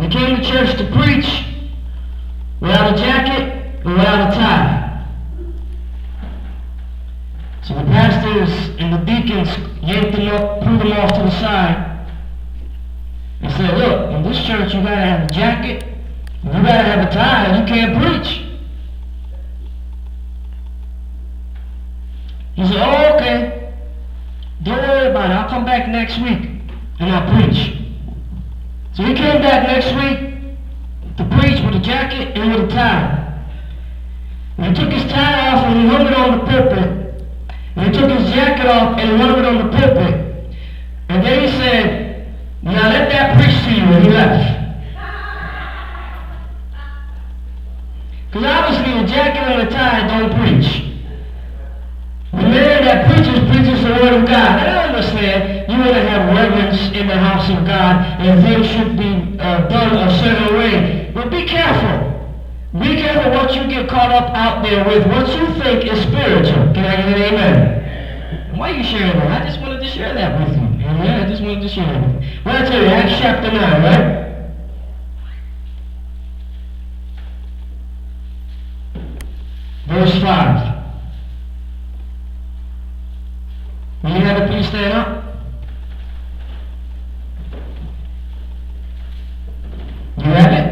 He came to church to preach without a jacket and without a tie. So the pastors and the deacons yanked him up, pulled him off to the side, and said, look, in this church you gotta have a jacket, you gotta have a tie, and you can't preach. He said, oh, okay, don't worry about it, I'll come back next week and I'll preach. So he came back next week to preach with a jacket and with a tie. And he took his tie off and he hung it on the pulpit. And he took his jacket off and he hung it on the pulpit. And then he said, now let that preach to you, and he left. Because obviously a jacket and a tie don't preach. The man that preaches the word of God. And I understand you want to have reverence in the house of God and things should be done a certain way. But be careful. Be careful what you get caught up out there with, what you think is spiritual. Can I get an amen? Why are you sharing that? I just wanted to share that with you. Amen? I just wanted to share that with you. Well, I tell you, Acts chapter 9, right? Verse 5. Will you have it please stand up? You have it?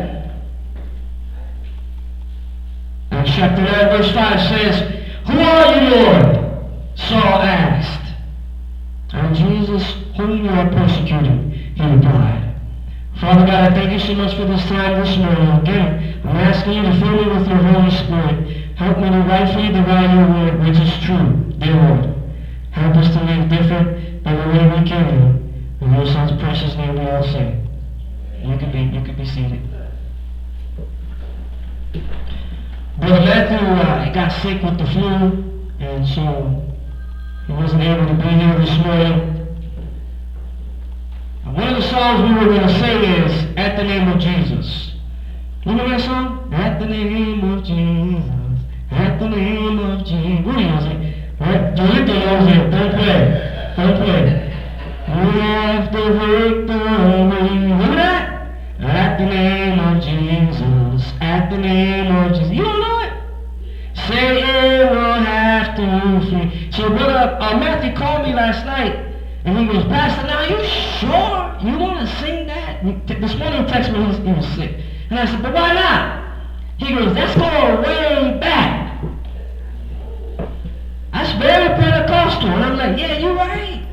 Acts chapter 9 verse 5 says, who are you, Lord? Saul asked. I'm Jesus, whom you are persecuting, he replied. Father God, I thank you so much for this time this morning. Again, I'm asking you to fill me with your Holy Spirit. Help me to rightfully divide your word, which is true, dear Lord. Help us to live different than the way we came. In your son's precious name we all say. You can be seated. Brother Matthew, he got sick with the flu, and so he wasn't able to be here this morning. One of the songs we were going to sing is At the Name of Jesus. You know that song? At the name of Jesus. At the name of Jesus. Who knows it? Right? Jolita knows it. Don't play. Don't play. We have the victory. Remember that? At the name of Jesus. At the name of Jesus. You don't know it? Satan will have to flee. So Brother Matthew called me last night. And he goes, Pastor, now you sure you want to sing that? This morning he texted me, he was sick. And I said, but why not? He goes, that's going way back. That's very Pentecostal. And I'm like, yeah, you're right.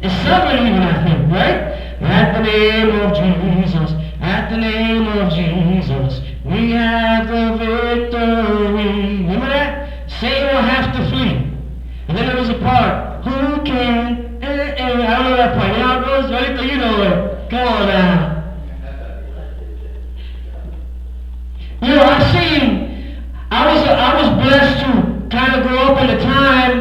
It's Southern even, I think, right? At the name of Jesus, at the name of Jesus, we have the victory. Remember that? Satan will have to flee. And then there was a part, who can... I don't know that part. You know how it goes? Right? You know it. Come on now. You know, I was blessed to kind of grow up in a time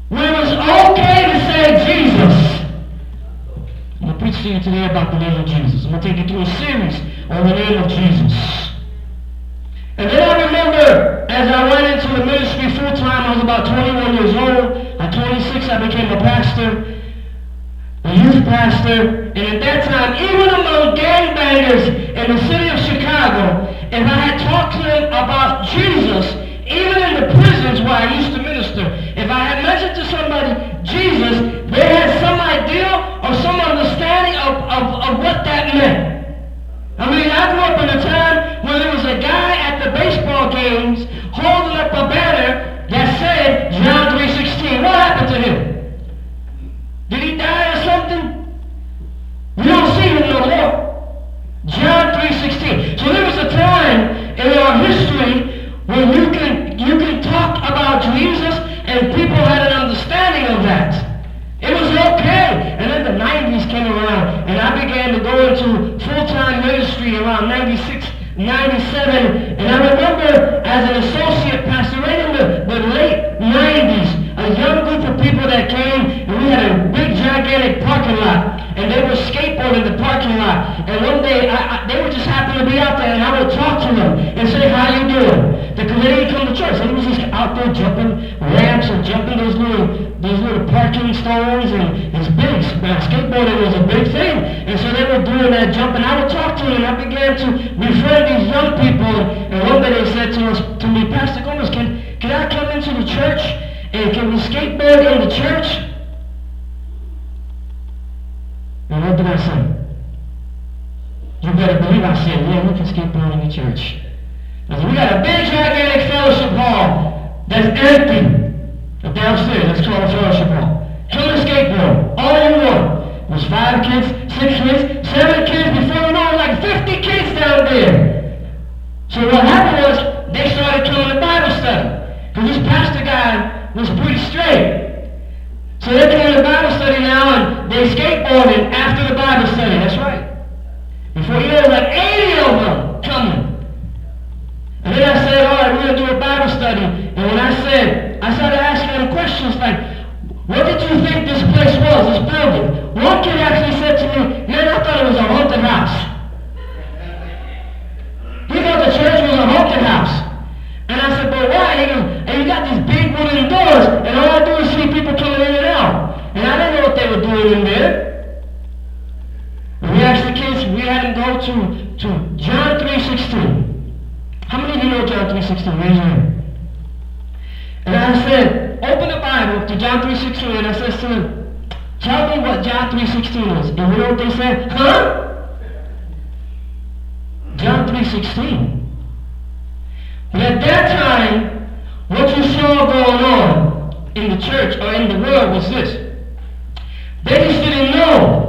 when it was okay to say Jesus. I'm going to preach to you today about the name of Jesus. I'm going to take you through a series on the name of Jesus. And then I remember, as I went into the ministry full-time, I was about 21 years old. At 26, I became a pastor, a youth pastor. And at that time, even among gangbangers in the city of Chicago, if I had talked to them about Jesus, even in the prisons where I used to minister, if I had mentioned to somebody Jesus, they had some idea or some understanding of what that meant. I mean, I grew up in a time when there was a guy at the baseball games holding up a banner that said John 3:16. What happened to him? Did he die or something? You don't see him no more. John 3:16. So there was a time in our history when you can talk about Jesus and people had an understanding of that. It was okay. And then the 90s came around and I began to go into full-time ministry around 96, 97. And I remember as an associate pastor right in the late 90s, a young group of people that came and we had a big gigantic parking lot. And they were skateboarding in the parking lot. And one day they were just happy to be out there and I would talk to them and say, how you doing? Because they didn't come to church. They was just out there jumping ramps and jumping those little parking stones and these big Skateboarding was a big thing. And so they were doing that jumping. I would talk to them, and I began to befriend these young people. And one day they said to me, Pastor Gomez, can I come into the church? And can we skateboard in the church? And what did I say? You better believe I said, yeah, we can skateboard in the church. I said, we got a big gigantic fellowship hall that's empty. Downstairs, that's called a fellowship hall. Come and skateboard, all you want. It was 5 kids, 6 kids, 7 kids, before you know it, like 50 kids down there. So what happened was, they started coming to Bible study. Because this pastor guy was pretty straight. So they're coming to Bible study now, and they skateboarding after the Bible study, that's right. Before you know it, like 80 of them coming. And then I said, all right, we're going to do a Bible study. And when I started asking them questions like, what did you think this place was, this building? One kid actually said to me, man, I thought it was a haunted house. He thought the church was a haunted house. And I said, but why? He goes, and you got these big wooden doors, and all I do is see people coming in and out. And I didn't know what they were doing in there. We asked the kids, we had them go to John 3:16. How many of you know John 3:16? Raise your hand. And I said, open the Bible to John 3:16, and I said to them, tell me what John 3:16 is. And you know what they said? Huh? John 3:16. But at that time, what you saw going on in the church or in the world was this. They just didn't know.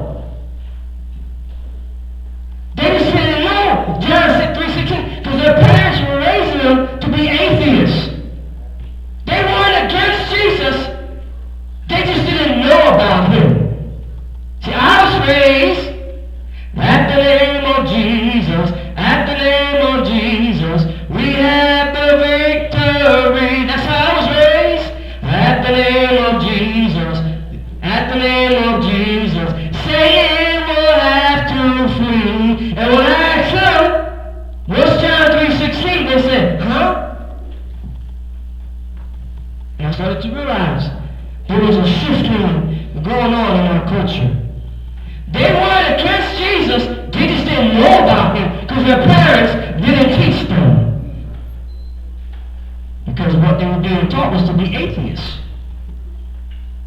They just didn't know John 3:16 because their parents were raising them to be atheists. They weren't against Jesus. They just didn't know about him. See, I was raised at the name of Jesus, at the name of Jesus, we have the victory. That's how I was raised. At the name of Jesus, at the name of Jesus, Satan will have to flee. And when I asked them, what's John 3:16? They said, huh? And I started to realize there was a shifting going on in our culture. They weren't against Jesus, they just didn't know about him because their parents didn't teach them. Because what they were being taught was to be atheists.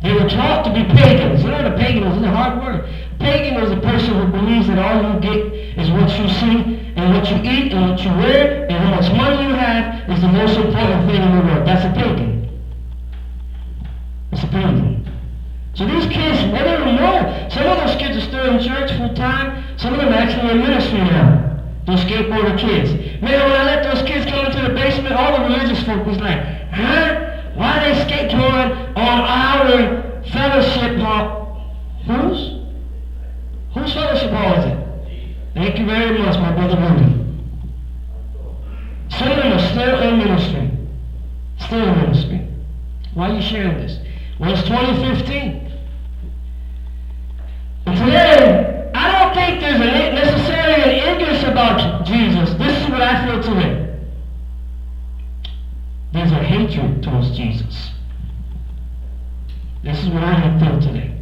They were taught to be pagans. You know what a pagan is? It's a hard word. Pagan is a person who believes that all you get is what you see and what you eat and what you wear and how much money you have is the most important thing in the world. That's a pagan. It's a pagan. So these kids, they don't even know. Some of those kids are still in church full time. Some of them are actually in ministry now. Those skateboarder kids. Man, when I let those kids come into the basement, all the religious folk was like, huh? Why are they skateboarding on our fellowship hall? Whose fellowship hall is it? Thank you very much, my brother Rudy. Some of them are still in ministry. Still in ministry. Why are you sharing this? Well, it's 2015. And today, I don't think there's necessarily an ignorance about Jesus. This is what I feel today. There's a hatred towards Jesus. This is what I feel today.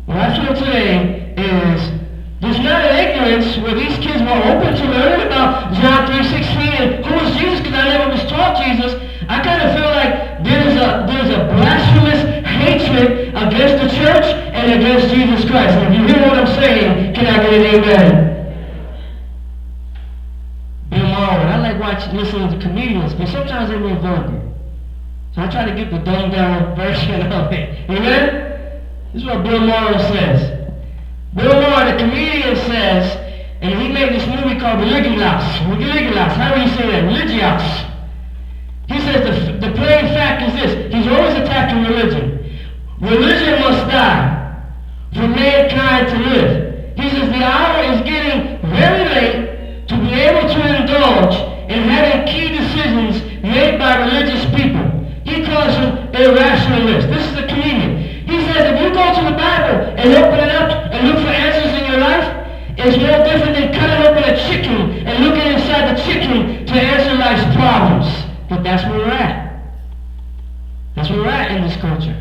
What I feel today is there's not an ignorance where these kids were open to learning about John 3:16 and who is Jesus because I never was taught Jesus. I kind of feel like there's a blasphemous hatred against the church and against Jesus Christ. And if you hear what I'm saying, can I get an amen? Bill Maher, I like listening to comedians, but sometimes they're a little vulgar. So I try to get the dumbed down version of it. Amen? This is what Bill Maher says. Bill Maher, the comedian, says, and he made this movie called Religious. How do you say that? Religious. He says the plain fact is this. He's always attacking religion. Religion must die for mankind to live. He says the hour is getting very late to be able to indulge in having key decisions made by religious people. He calls them irrationalists. This is the comedian. He says if you go to the Bible and open it up and look for answers in your life, it's no different than cutting open a chicken and looking inside the chicken to answer life's problems. But that's where we're at. That's where we're at in this culture.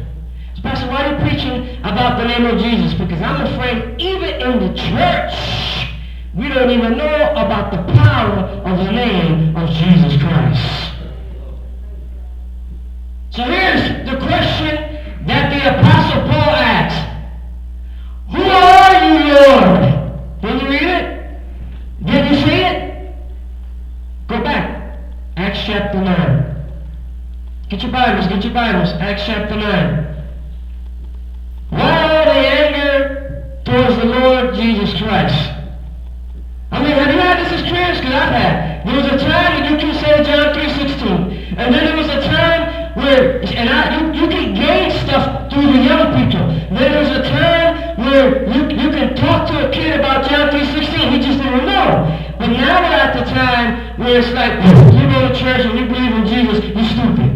So Pastor, why are you preaching about the name of Jesus, because I'm afraid even in the church, we don't even know about the power of the name of Jesus Christ. So here's the question that the Apostle Paul asked. Who are you, Lord? Did you read it? Did you see it? Go back. Acts chapter 9. Get your Bibles, Acts chapter 9. Why all the anger towards the Lord Jesus Christ? I mean, have you had this experience? Because I've had. There was a time when you can say John 3:16. And then there was a time where, you can gain stuff through the young people. Then there's a time where you can talk to a kid about John 3:16. He just didn't know. But now we're at the time where it's like, you go to church and you believe in Jesus, you're stupid.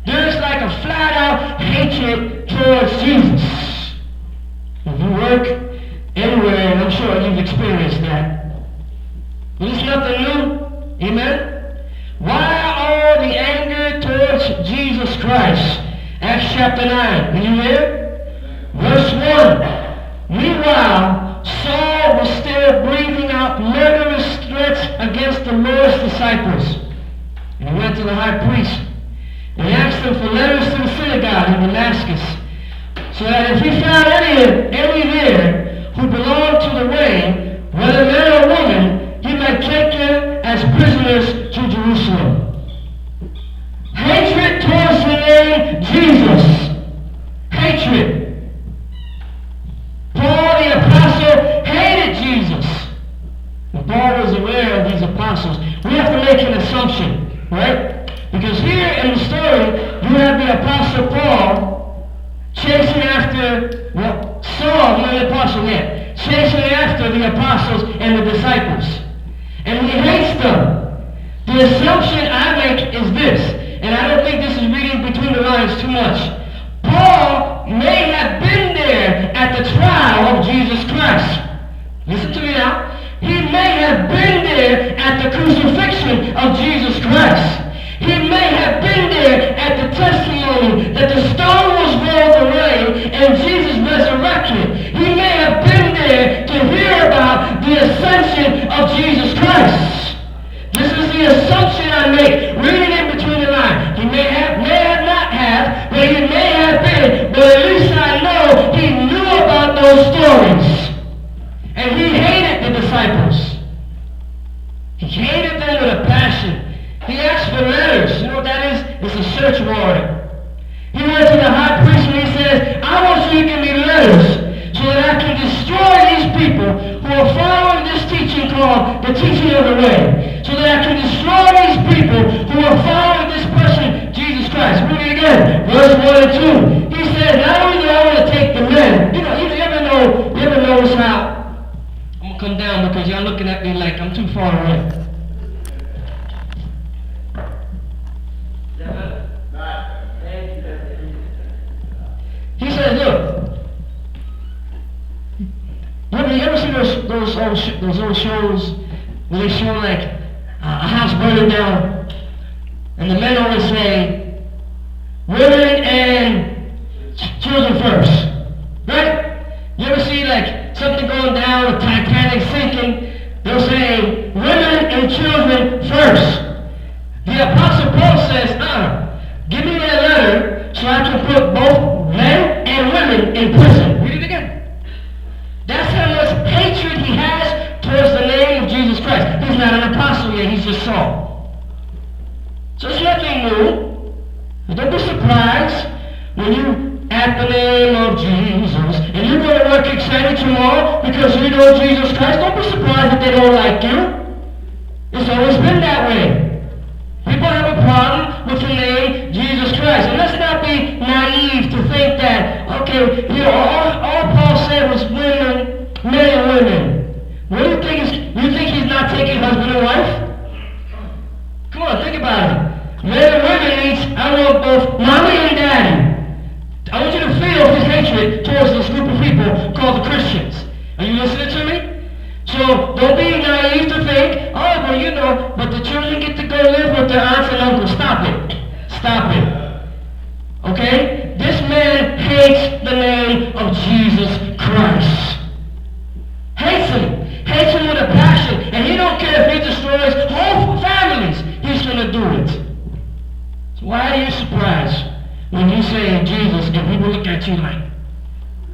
There's like a flat-out hatred towards Jesus. If you work anywhere, and I'm sure you've experienced that. But it's nothing new. Amen? Why all the anger towards Jesus Christ? Acts chapter 9. Can you hear? Verse 1. Meanwhile, Saul was still breathing out murderous threats against the Lord's disciples. And he went to the high priest. And he asked him for letters to the synagogue in Damascus, so that if he found any there who belonged to the way, whether man or woman, he might take them as prisoners to Jerusalem. Hatred towards the name Jesus. Hatred. Paul the apostle hated Jesus. And Paul was aware of these apostles. We have to make an assumption, right? Because here in the story, you have the Apostle Paul chasing after, Saul, not the apostle yet, chasing after the apostles and the disciples. And he hates them. The assumption I make is this, and I don't think this is reading between the lines too much. Paul may have been there at the trial of Jesus Christ. Listen to me now. He may have been there at the crucifixion of Jesus Christ. He may have been there at the testimony that the stone was rolled away and Jesus resurrected. He may have been there to hear about the ascension of Jesus Christ. This is the assumption I make, reading in between the lines. He may have not have, but he may have been, but at least I know he knew about those stories. And he hated the disciples. He hated them with a passion. He asked for letters. You know what that is? It's a search warrant. He went to the high priest and he says, I want you to give me letters so that I can destroy these people who are following this teaching called the teaching of the way. So that I can destroy these people who are following this person, Jesus Christ. Read it again. Verse 1 and 2. He says, not only do I want to take the men. You ever notice how? I'm going to come down because y'all looking at me like I'm too far away. He says, look, you ever see those old shows where they show like a house burning down, and the men always say, women and children first, right? You ever see like something going down, a Titanic sinking, they'll say, women and children first. The Apostle Paul says, give me that letter so I can put both men and women in prison. Read it again. That's how much hatred he has towards the name of Jesus Christ. He's not an apostle yet, he's just Saul. So it's nothing new. Don't be surprised when you at the name of Jesus and you're going to work excited tomorrow because you know Jesus Christ. Don't be surprised if they don't like you. It's always been that way. People have a problem with the name Jesus Christ. And let's not be naive to think that, okay, all Paul said was women, men and women. What do you think? You think he's not taking husband and wife? Come on, think about it. Men and women means I want both mommy and daddy. I want you to feel his hatred towards this group of people called the Christians. Are you listening to me? So don't be naive to think, but the children get to go live with their aunts and uncles. Stop it. Stop it. Okay? This man hates the name that you like.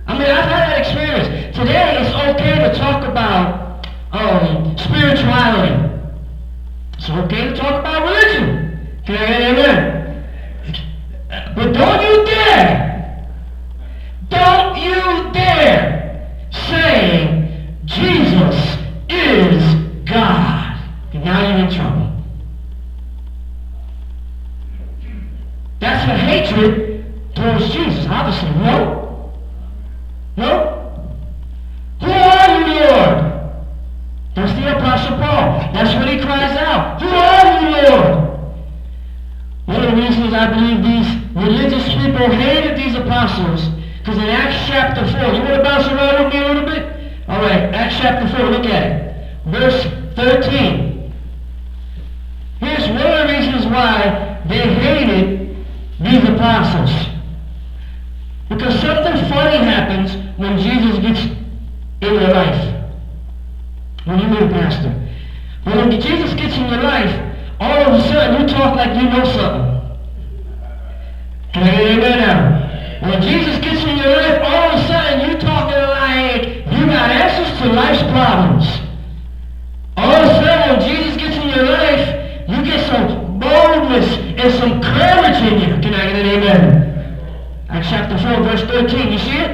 I mean, I've had that experience. Today, it's okay to talk about spirituality. It's okay to talk about religion. Can I get an amen? But don't you dare say Jesus is God. Now you're in trouble. That's a hatred towards Jesus. Obviously, no. Who are you, Lord? That's the Apostle Paul. That's what he cries out. Who are you, Lord? One of the reasons I believe these religious people hated these apostles, because in Acts chapter 4, you want to bounce around with me a little bit? All right, Acts chapter 4, look at it. Verse 13. Here's one of the reasons why they hated these apostles. Because something funny happens when Jesus gets in your life. When you meet a pastor. When Jesus gets in your life, all of a sudden you talk like you know something. Can I get an amen now? When Jesus gets in your life, all of a sudden you talking like you got answers to life's problems. All of a sudden when Jesus gets in your life, you get some boldness and some courage in you. Can I get an amen? Acts chapter 4, verse 13. You see it?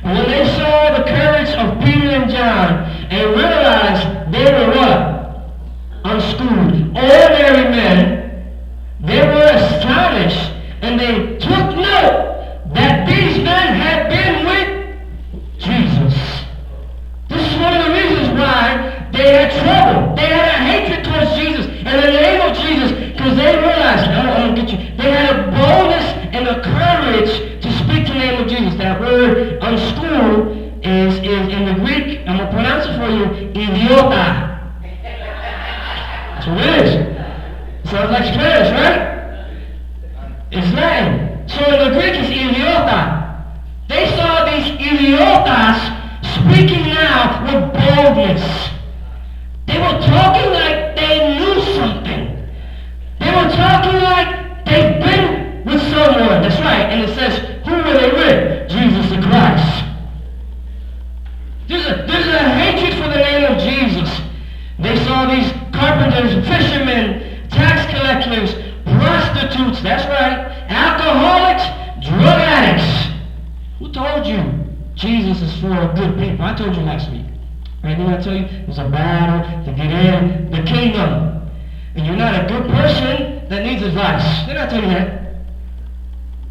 And when they saw the courage of Peter and John and realized they were what? Unschooled, ordinary men, they were astonished, and they took note that these men had been with Jesus. This is one of the reasons why they had trouble. They had a hatred towards Jesus and the name of Jesus, because they realized, I don't get you. They had a boldness and a courage to speak the name of Jesus. That word unschooled is in the Greek, I'm going to pronounce it for you, idiota. That's what it is. It sounds like Spanish, right? It's Latin. So in the Greek it's idiota. They saw these idiotas speaking now with boldness. They were talking like they knew something. They were talking like they've been with someone. That's right. And it says, who were they with? Jesus the Christ. There's a hatred for the name of Jesus. They saw these carpenters, fishermen, tax collectors, prostitutes, that's right, alcoholics, drug addicts. Who told you Jesus is for good people? I told you last week. Right? Didn't I tell you? There's a battle to get in the kingdom. And you're not a good person that needs advice. Didn't I tell you that?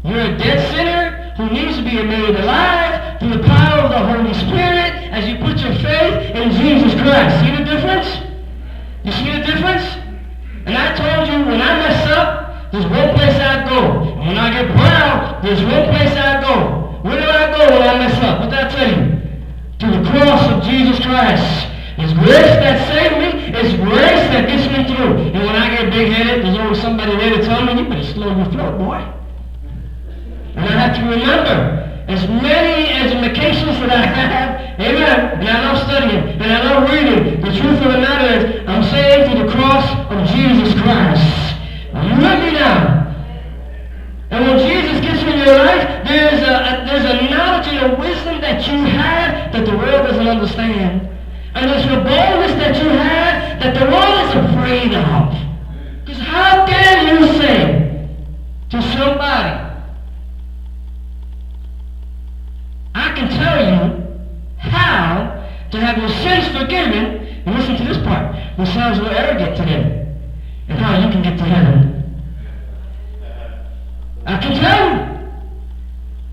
You're a dead sinner who needs to be made alive through the power of the Holy Spirit as you put your faith in Jesus Christ. See the difference? You see the difference? And I told you, when I mess up, there's one place I go. And when I get proud, there's one place I go. Where do I go when I mess up? What did I tell you? To the cross of Jesus Christ. It's grace that saved me. It's grace that gets me through. And when I get big-headed, there's always somebody there to tell me, you better slow your flow, boy. And I have to remember, as many educations that I have, amen, and I love studying, and I love reading, the truth of the matter is, I'm saved through the cross of Jesus Christ. Are you with me now? And when Jesus gets in your life, there's a knowledge and a wisdom that you have that the world doesn't understand. And there's a boldness that you have that the world is afraid of. Because how can you say to somebody, I can tell you how to have your sins forgiven, and listen to this part, which sounds a little arrogant to them, and how you can get to heaven. I can tell you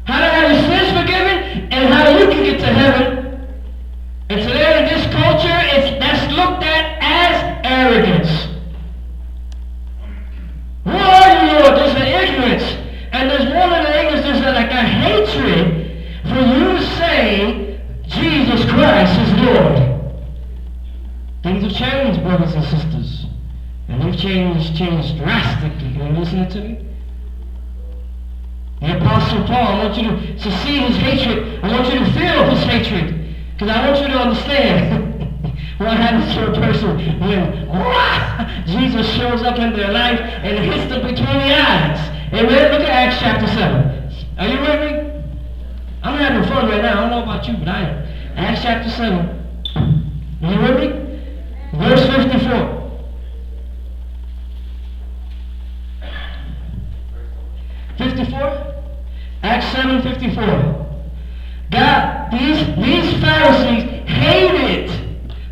how to have your sins forgiven and how you can get to heaven. And today in this culture, that's looked at as arrogance. Who are you, Lord? There's an ignorance. And there's more than an ignorance, there's like a hatred for you to say Jesus Christ is Lord. Things have changed, brothers and sisters. And they've changed drastically. Can you listen to me? The Apostle Paul, I want you to see his hatred. I want you to feel his hatred. Because I want you to understand what happens to a person when Jesus shows up in their life and hits them between the eyes. Amen? Look at Acts chapter 7. Are you with me? having fun right now. I don't know about you, but I am. Acts chapter 7. Are you with me? Verse 54. Acts 7:54. God, these Pharisees hated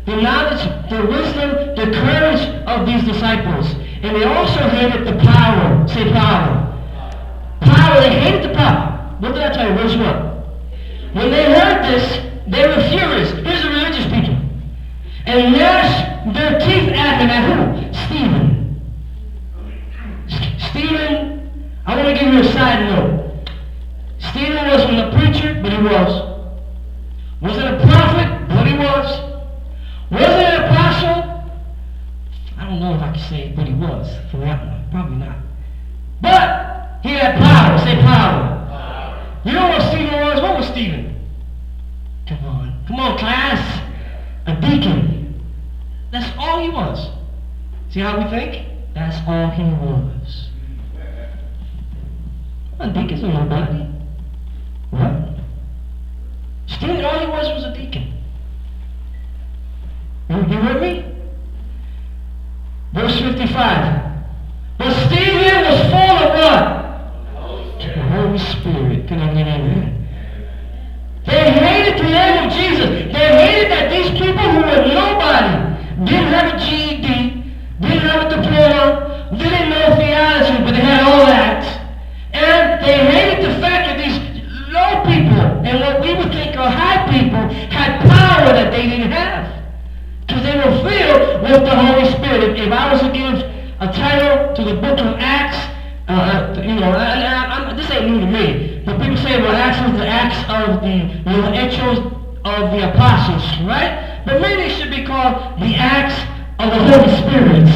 the knowledge, the wisdom, the courage of these disciples. And they also hated the power. Say power. Power, they hated the power. What did I tell you? Verse 1. When they heard this, they were furious. Here's the religious people. And gnashed their teeth at him. At who? Stephen. Stephen, I want to give you a side note. Stephen wasn't a preacher, but he was. Wasn't a prophet, but he was. Wasn't an apostle. I don't know if I can say, but he was. For that one, probably not. But he had power. Say power. You know what Stephen was? What was Stephen? Come on, class. A deacon. That's all he was. See how we think? That's all he was. A deacon's a nobody. What? Stephen, all he was a deacon. You with me? Verse 55. But Stephen was full of what? The Holy Spirit. Can I get amen? They hated the name of Jesus. They hated that these people who were nobody, didn't have a GED, didn't have a diploma, didn't know theology, but they had all that. And they hated the fact that these low people, and what we would think are high people, had power that they didn't have. Because they were filled with the Holy Spirit. If I was to give a title to the book of Acts, this ain't new to me. But people say, well, Acts is the Acts of the Hechos of the Apostles, right? But maybe it should be called the Acts of the Holy Spirit.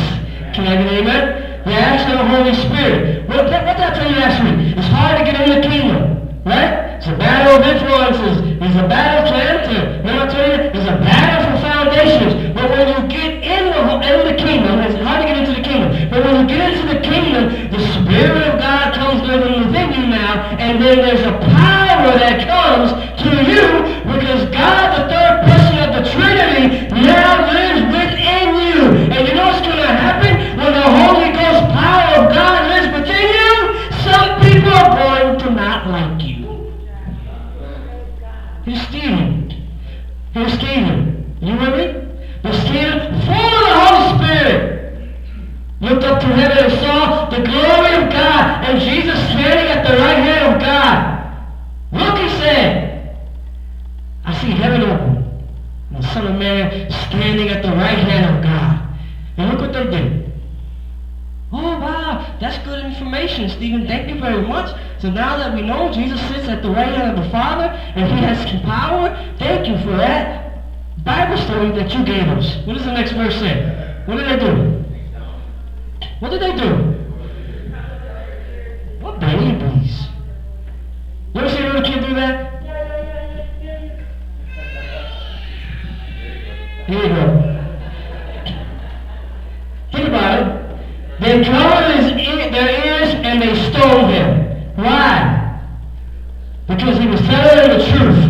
Can I get an amen? The Acts of the Holy Spirit. What did I tell you last week? It's hard to get in the kingdom, right? It's a battle of influences. It's a battle to enter. Remember I told you? It's a battle for foundations. But when you get in the kingdom, it's hard to get into the kingdom. But when you get into the kingdom, the Spirit of God comes living within you now, and then there's a power that comes to you because God, the third person of the Trinity, now lives within you. And you know what's going to happen? When the Holy Ghost power of God lives within you, some people are going to not like you. Here's Stephen. You with me? But Stephen, full of the Holy Spirit, looked up to heaven and saw the glory of God and Jesus standing at the right hand of God. Look, he said, I see heaven open and the Son of Man standing at the right hand of God. And look what they did. Oh, wow, that's good information, Stephen. Thank you very much. So now that we know Jesus sits at the right hand of the Father and he has power, thank you for that Bible story that you gave us. What does the next verse say? What did they do? What did they do? What babies? You ever see a little kid do that? Here you go. Think about it. They covered their ears and they stoned him. Why? Because he was telling them the truth.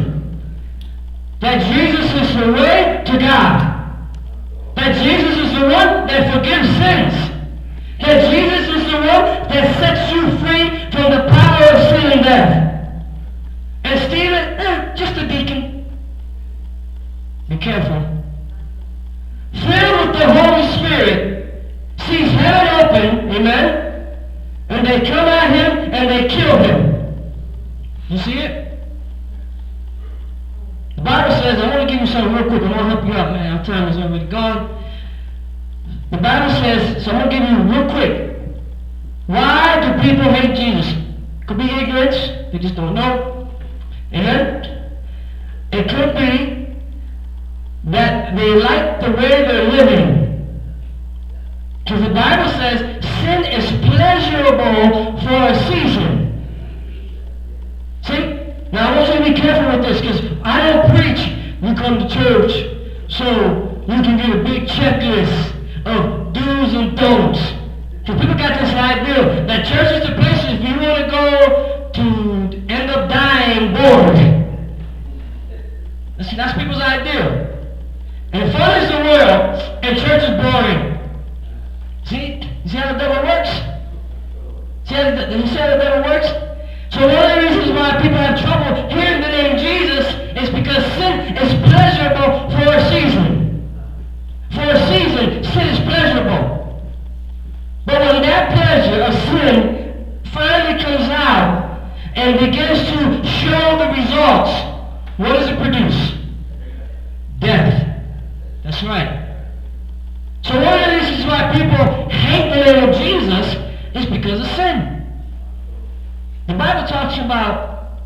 That Jesus is the way to God. That Jesus is the one that forgives sins. That Jesus is the one that sets you free from the power of sin and death. And Stephen, just a deacon. Be careful. Filled with the Holy Spirit, sees heaven open, amen? And they come at him and they kill him. You see it? The Bible says, I want to give you something real quick. I want to help you out, man. Our time is already gone. The Bible says, so I'm going to give you real quick. Why do people hate Jesus? Could be ignorance. They just don't know. Amen? It could be that they like the way they're living. Because the Bible says sin is pleasurable for a season. See? Now I want you to be careful with this because I don't preach you come to church so you can get a big checklist of do's and don'ts. Because people got this idea that church is the place if you want to go to end up dying bored. people's ideal. And fun is the world, and church is boring. See how the devil works? See how the devil works? So one of the reasons why people have trouble hearing the name Jesus is because sin is pleasurable for a season. For a season, sin is pleasurable. But when that pleasure of sin finally comes out and begins to show the results, what does it produce? Death. That's right. So one of the reasons why people hate the name of Jesus is because of sin. The Bible talks about,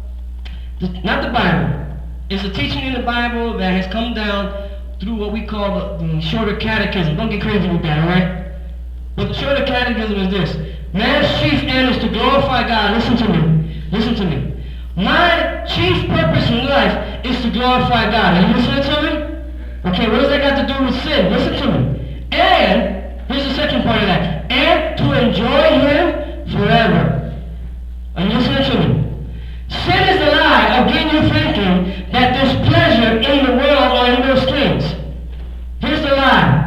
not the Bible, it's a teaching in the Bible that has come down through what we call the shorter catechism. Don't get crazy with that, alright? But the shorter catechism is this. Man's chief end is to glorify God. Listen to me. Listen to me. My chief purpose in life is to glorify God. Are you listening to me? Okay, what does that got to do with sin? Listen to me. And, here's the second part of that. And to enjoy Him forever. Are you listening to me? Sin is the lie of getting you thinking that there's pleasure in the world or in those things. Here's the lie.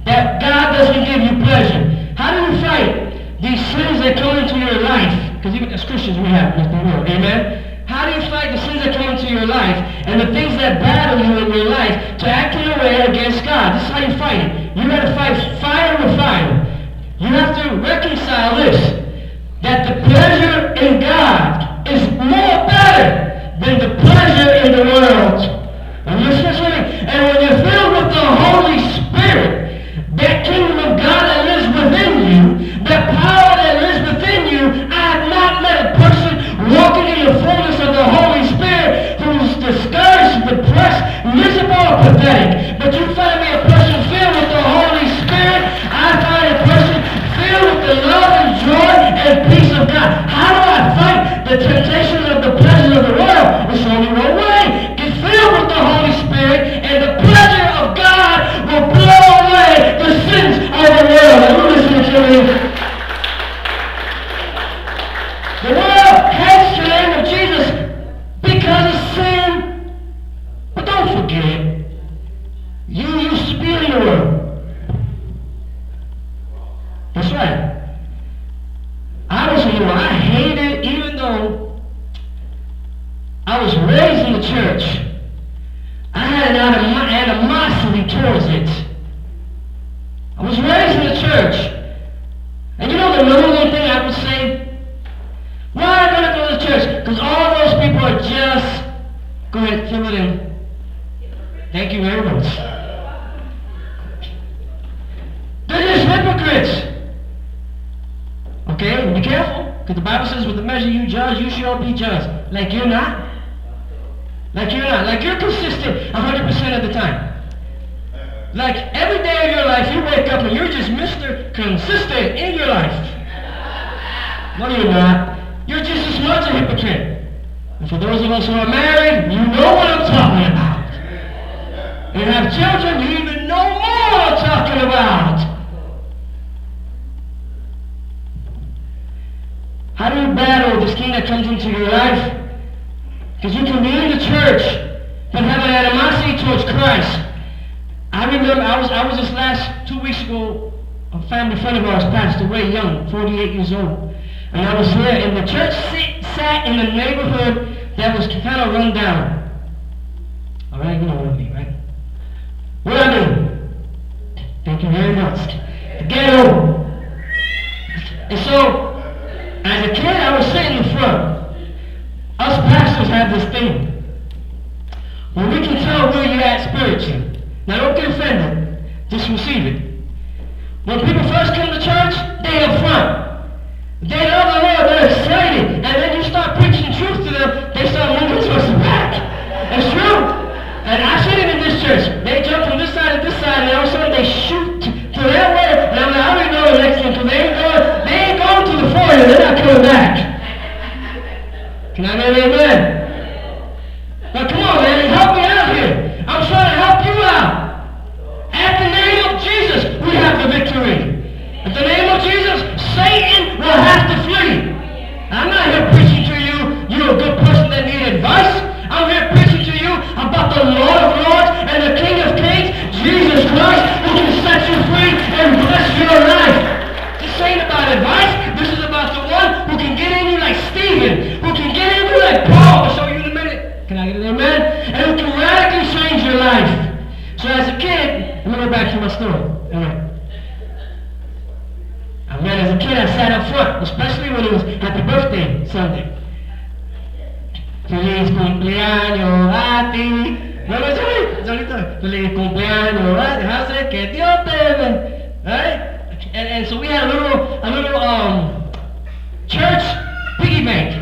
That God doesn't give you pleasure. How do you fight these sins that come into your life? Because even as Christians we have this world. Amen? How do you fight the sins that come into your life and the things that battle you in your life to act in a way against God? This is how you fight it. You got to fight fire with fire. You have to reconcile this. That the pleasure in God is more better than the pleasure in the world. And listen to me. And when you're filled with the Holy Spirit, that kingdom of God that lives within you, that power that lives within you, I have not met a person walking in the fullness of the Holy Spirit who's discouraged, depressed, miserable, or pathetic. But you find me a person filled with the Holy Spirit. I find a person filled with the love and joy and peace of God. How do I fight the temptation of the pleasure of the world? It's only one way. Get filled with the Holy Spirit, and the pleasure of God will blow away the sins of the world. Are you listening to me? The world hates the name of Jesus because of sin. But don't forget, you used to be in the world. That's right. I was in the world. I hated it, even though I was raised in the church. I had an animosity towards it. I was raised in the church. And you know the number one thing I would say? Why am I going to go to church? Because all those people are just, go ahead, fill it in. Thank you very much. They're just hypocrites. Okay, be careful, because the Bible says with the measure you judge, you shall be judged. Like you're not. Like you're not. Like you're consistent 100% of the time. Like every day of your life, you wake up and you're just Mr. Consistent in your life. No, you're not. You're just as much a hypocrite. And for those of us who are married, you know what I'm talking about. And have children, you even know more what I'm talking about. How do you battle this thing that comes into your life? Because you can be in the church but have an animosity towards Christ. I remember I was just last 2 weeks ago, a family friend of ours passed away young, 48 years old. And I was there, and the church sat in a neighborhood that was kind of run down. All right, you know what I mean, right? What I mean? Thank you very much. The ghetto. And so, as a kid, I was sitting in front. Us pastors have this thing. When we can tell where you're at spiritually. Now don't get offended. Just receive it. When people first come to church, they up front. They love the Lord, they're excited. And then you start preaching truth to them, they start moving towards the back. It's true. And I've seen it in this church. They jump from this side to this side, and all of a sudden they shoot to that way. And I'm like, I already know the next one, because they ain't going to the foyer, they're not coming back. Can I get an amen? Now come on, man, help me out here. Can I get an amen? And it can radically change your life. So as a kid, let me go back to my story. All right. I mean, as a kid, I sat up front, especially when it was Happy Birthday Sunday. Feliz cumpleaños a ti. Remember Johnny? Feliz cumpleaños a ti. How's it? Que Dios te bendiga. Right? And so we had a little church piggy bank.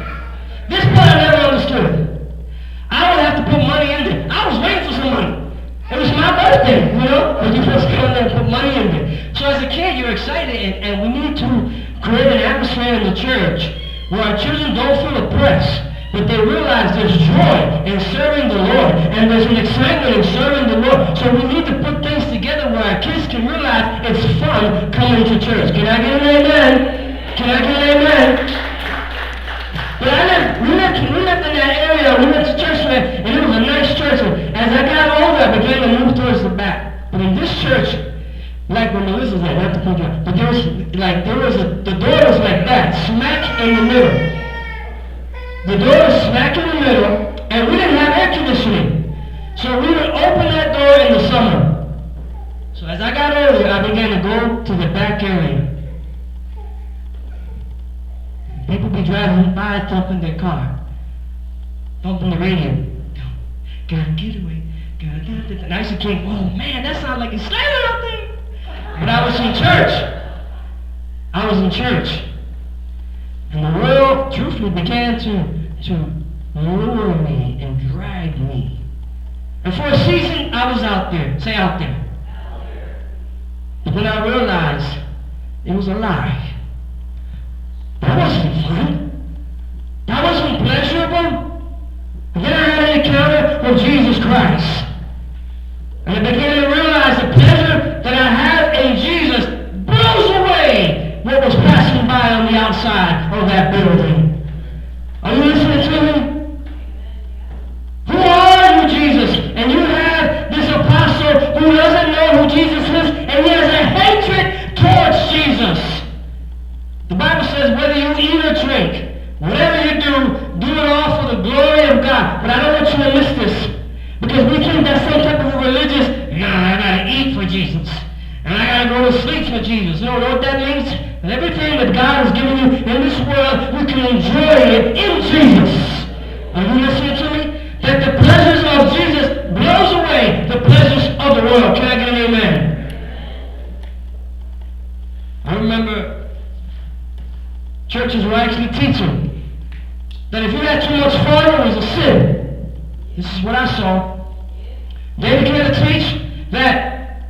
This part I never understood. I would have to put money in there. I was waiting for some money. It was my birthday, you know? And you're supposed to come there and put money in there. So as a kid, you're excited, and we need to create an atmosphere in the church where our children don't feel oppressed, but they realize there's joy in serving the Lord, and there's an excitement in serving the Lord. So we need to put things together where our kids can realize it's fun coming to church. Can I get an amen? Can I get an amen? But we lived in that area. We went to church there, and it was a nice church. And as I got older, I began to move towards the back. But in this church, like when Melissa was at, not to point you out, but the door was like that, smack in the middle. The door was smack in the middle, and we didn't have air conditioning. So we would open that door in the summer. So as I got older, I began to go to the back area. People be driving by, thumping their car, thumping the radio. Gotta get away, gotta get away. And I used to think, oh man, that sounds like it's slamming out there. But I was in church. And the world truthfully began to lure me and drag me. And for a season, I was out there. Say out there. But then I realized it was a lie. That wasn't fun. That wasn't pleasurable. And then I had an encounter with Jesus Christ. And I began to realize the pleasure that I have in Jesus blows away what was passing by on the outside of that building. Are you listening to me? Who are you, Jesus? And you have this apostle who doesn't know who Jesus is, and he has a hatred towards Jesus. The Bible says whether you eat or drink, whatever you do it all for the glory of God. But I don't want you to miss this. Because we think that's some type of a religious, I gotta eat for Jesus. And I gotta go to sleep for Jesus. You know what that means? And everything that God has given you in this world, you can enjoy it in Jesus. Are you listening to me? That the pleasures of Jesus blows away the pleasures of the world. Can I get an amen? I remember churches were actually teaching that if you had too much fun, it was a sin. This is what I saw. They began to teach that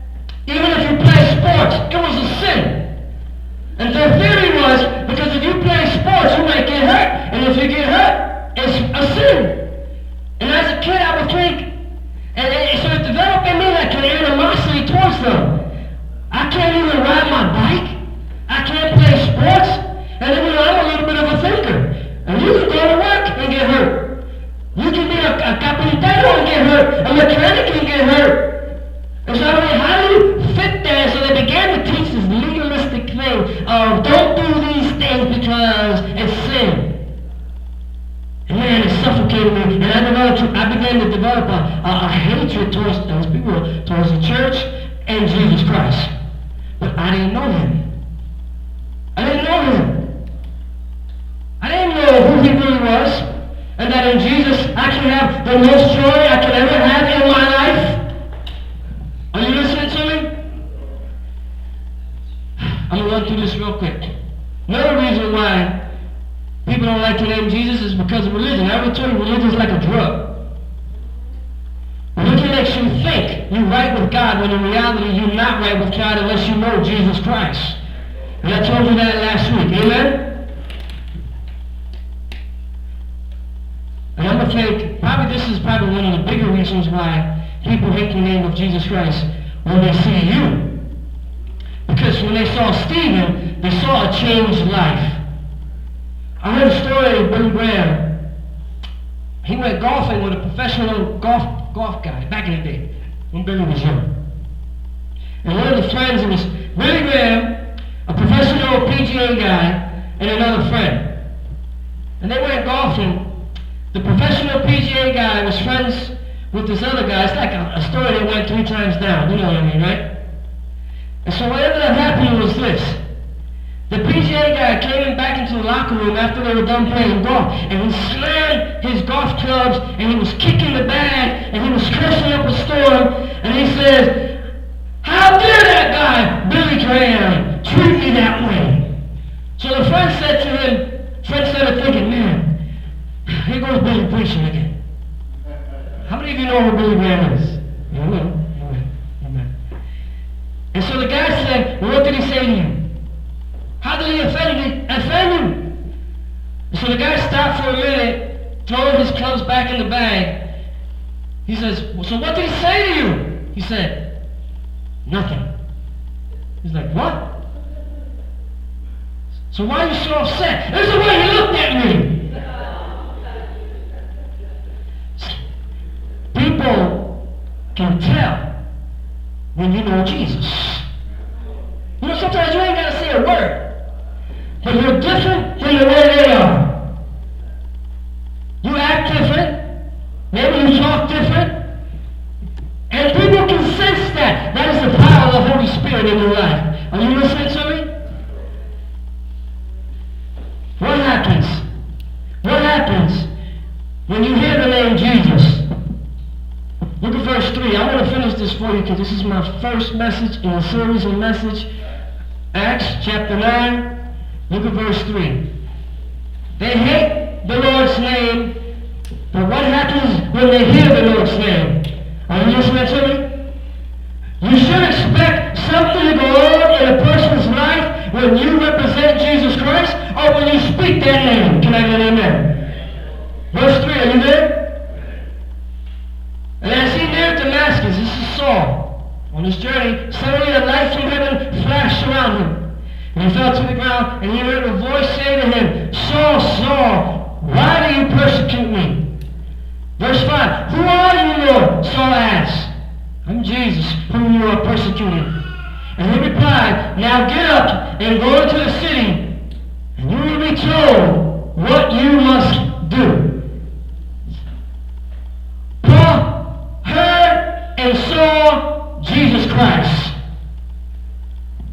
even if you play sports, it was a sin. And their theory was, because if you play sports, you might get hurt. And if you get hurt, it's a sin. And as a kid, I would think, and so it developed in me like an animosity towards them. I can't even ride my bike. I can't play sports. And then, I'm a little bit of a thinker. And you can go to work and get hurt. You can be a carpintero and get hurt. A mechanic can get hurt. And so I mean, how do you fit there? So they began to teach this legalistic thing of don't do these things because it's sin. And man, it suffocated me. And I began to develop a hatred towards those people, towards the church and Jesus Christ. But I didn't know him. I didn't know him. I didn't know who he really was, and that in Jesus I can have the most joy I can ever have in my life. Are you listening to me? I'm going to run through this real quick. Another reason why people don't like the name Jesus is because of religion. I ever told you religion is like a drug. Religion makes you think you're right with God, when in reality you're not right with God unless you know Jesus Christ. And I told you that last week. Amen? And I'm going to think, this is probably one of the bigger reasons why people hate the name of Jesus Christ when they see you. Because when they saw Stephen, they saw a changed life. I heard a story of Billy Graham. He went golfing with a professional golf guy back in the day, when Billy was young. And one of the friends was Billy Graham, a professional PGA guy, and another friend. And they went golfing. The professional PGA guy was friends with this other guy. It's like a story that went 3 times down. You know what I mean, right? And so what ended up happening was this. The PGA guy came back into the locker room after they were done playing golf, and he slammed his golf clubs, and he was kicking the bag, and he was cursing up a storm, and he says, "How dare that guy, Billy Graham, treat me that way?" So the friend said to him, started thinking, man, here goes Billy preaching again. How many of you know who Billy Graham is? You will. Amen. And so the guy said, well, what did he say to you? How did he offend you? And so the guy stopped for a minute, throwing his clubs back in the bag. He says, well, so what did he say to you? He said, nothing. He's like, what? So why are you so upset? There's the way he looked at me. People can tell when you know Jesus. You know, sometimes you ain't got to say a word, but you're different than the way they are. You act different. Maybe you talk different. And people can sense that. That is the power of the Holy Spirit in your life. Are you listening to me? What happens? What happens when you hear the name Jesus? Look at verse 3. I want to finish this for you because this is my first message in a series of message. Acts chapter 9. Look at verse 3. They hate the Lord's name, but what happens when they hear the Lord's name? Are you listening to me? You should expect something to go on in a person's life when you represent Jesus Christ or when you speak that name. Can I get an amen? Verse 3, are you there? And as he neared Damascus, this is Saul, on his journey, suddenly a light from heaven flashed around him. And he fell to the ground, and he heard a voice say to him, Saul, Saul, why do you persecute me? Verse 5, who are you, Lord? Saul asked. I'm Jesus, whom you are persecuting. And he replied, now get up and go into the city, and you will be told what you must do. Paul heard and saw Jesus Christ.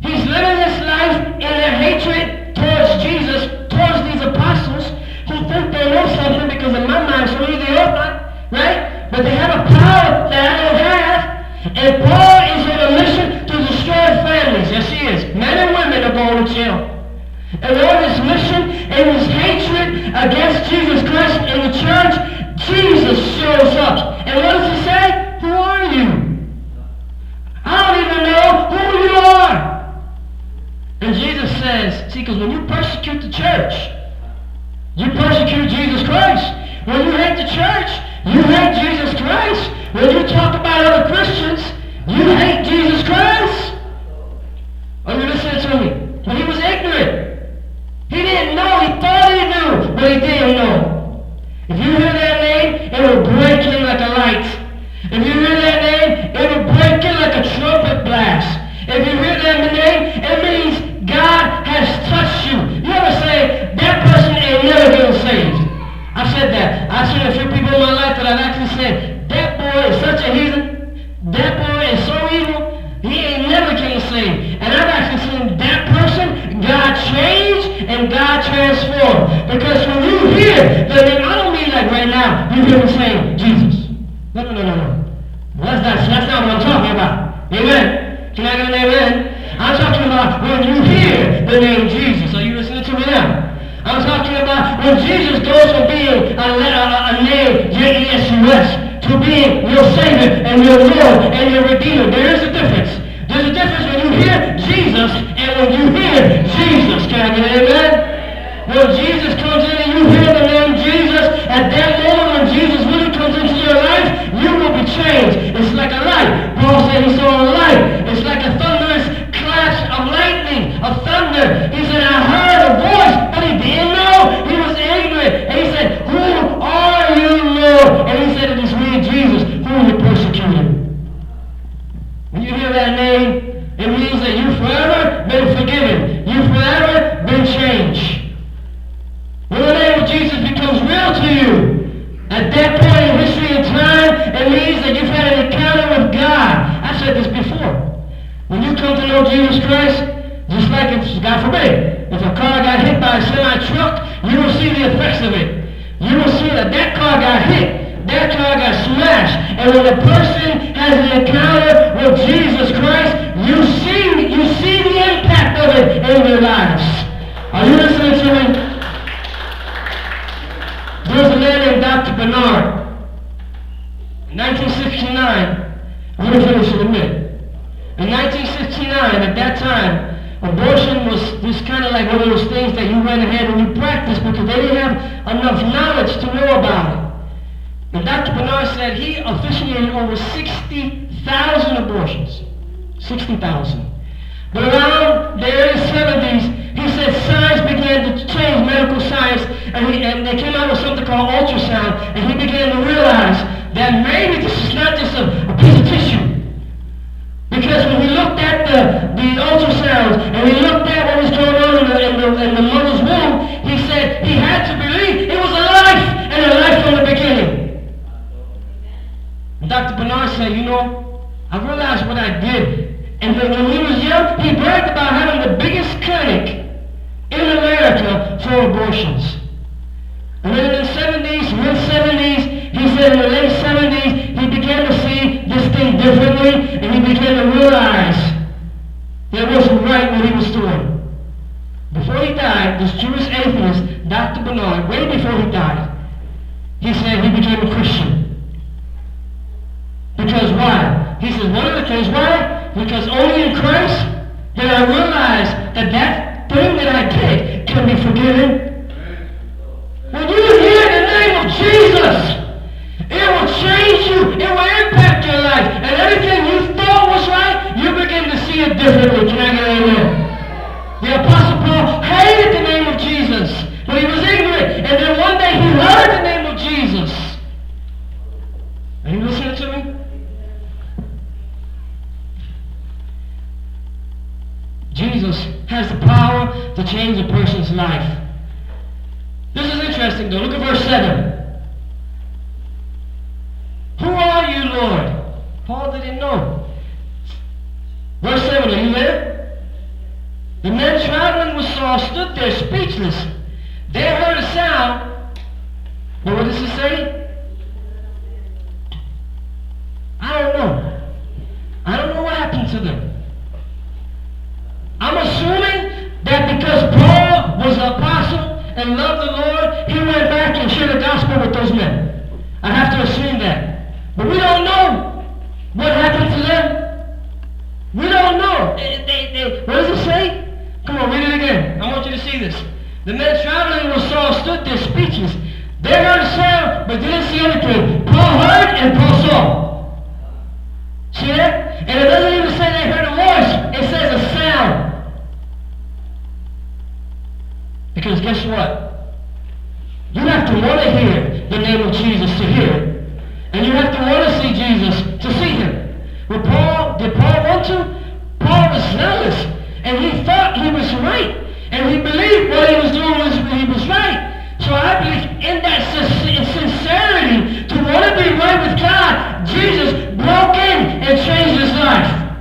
He's living this life in their hatred towards Jesus, towards these apostles who think they know something, because in my mind, so either they are, right? But they have a power that I don't have. And Paul is on a mission to destroy families. Yes, he is. Men and women are going to jail. And on this mission and his hatred against Jesus Christ in the church, Jesus shows up. And what does he say? Who are you? I don't even know who you are. And Jesus says, see, because when you persecute the church, you persecute Jesus Christ. When you hate the church, you hate Jesus Christ. When you talk about other Christians, you hate Jesus Christ. Are you listening to me? But he was ignorant. He didn't know. He thought he knew, but he didn't know. If you hear that name, it will break in like a light. If you hear that name, it will break in like a trumpet blast. If you hear that name, it means God has touched you. You ever say, that person ain't never getting saved? I've said that. I've seen a few people in my life that I've actually said, that boy is such a heathen. That boy is so evil. He ain't never getting saved. And I've actually seen that person, God change and God transform. Because when you hear the name, I don't mean like right now, you hear me saying, Jesus. No. That's not what I'm talking about. Amen. Can I get an amen? I'm talking about when you hear the name Jesus. Are you listening to me now? I'm talking about when Jesus goes from being a name, J-E-S-U-S, to being your Savior and your Lord and your Redeemer. There is a difference. There's a difference when you hear Jesus and when you hear Jesus. Can I get an amen? When Jesus comes in and you hear the name Jesus, at that moment when Jesus really comes into your life, you will be changed. It's like a light. Paul said he saw a light. It's like a thunderous clash of lightning, of thunder. He said, I heard a voice, but he didn't know. He was ignorant. And he said, who are you, Lord? And he said, it is me, Jesus, whom you persecuted. When you hear that name, it means that you've forever been forgiven. You've forever been changed. When the name of Jesus becomes real to you, It means that you've had an encounter with God. I've said this before. When you come to know Jesus Christ, just like if, God forbid, if a car got hit by a semi-truck, you will see the effects of it. You will see that that car got hit. That car got smashed. And when a person has an encounter with Jesus Christ, you see the impact of it in their lives. Are you listening to me? There's a man named Dr. Bernard. In 1969, I'm going to finish in a minute. In 1969, at that time, abortion was kind of like one of those things that you went ahead and you practiced because they didn't have enough knowledge to know about it. And Dr. Bernard said he officiated over 60,000 abortions. 60,000. But around the early 70s, he said science began to change, medical science, and they came out with something called ultrasound, and he began to realize that maybe this is not just a piece of tissue. Because when he looked at the ultrasounds and he looked at what was going on in the mother's womb, he said he had to believe it was a life and a life from the beginning. And Dr. Bernard said, you know, I realized what I did. And when he was young, he bragged about having the biggest clinic in America for abortions. And then in the 70s, mid-70s, he said in the late 70s, he began to see this thing differently, and he began to realize that it wasn't right what he was doing. Before he died, this Jewish atheist, Dr. Bernard, way before he died, he said he became a Christian. Because why? He said, one of the things, why? Because only in Christ did I realize that that thing that I did can be forgiven. When you hear the name of Jesus, it will change you. It will impact your life. And everything you thought was right, you begin to see it differently. Can I get an amen? The Apostle Paul hated the name of Jesus, but he was ignorant. And then one day he heard the name of Jesus. Are you listening to me? Jesus has the power to change a person's life. This is interesting though. Look at verse 7. Who are you, Lord? Paul didn't know. Verse 7, are you there? The men traveling with Saul stood there speechless. They heard a sound. But what does it say? I don't know. I don't know what happened to them. I'm assuming that because Paul was an apostle and loved the Lord, he went back and shared the gospel with those men. I have to assume that. But we don't know what happened to them. We don't know. What does it say? Come on, read it again. I want you to see this. The men traveling with Saul stood there speechless. They heard a sound, but didn't see anything. Paul heard and Paul saw. See that? And it doesn't even say they heard a voice. It says a sound. Because guess what? You have to want to hear the name of Jesus to hear it. And you have to want to see Jesus to see him. Well, did Paul want to? Paul was zealous. And he thought he was right. And he believed what he was doing was right. So I believe in that sincerity to want to be right with God, Jesus broke in and changed his life.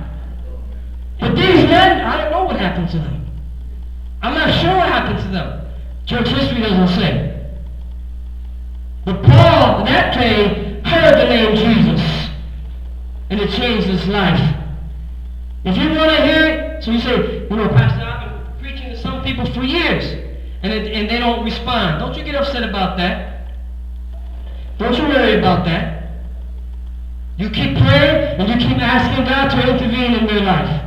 But these men, I don't know what happened to them. I'm not sure what happened to them. Church history doesn't say. But Paul, that day, heard the name Jesus. And it changed his life. If you want to hear it, so you say, you know, Pastor, I've been preaching to some people for years. And they don't respond. Don't you get upset about that. Don't you worry about that. You keep praying and you keep asking God to intervene in their life.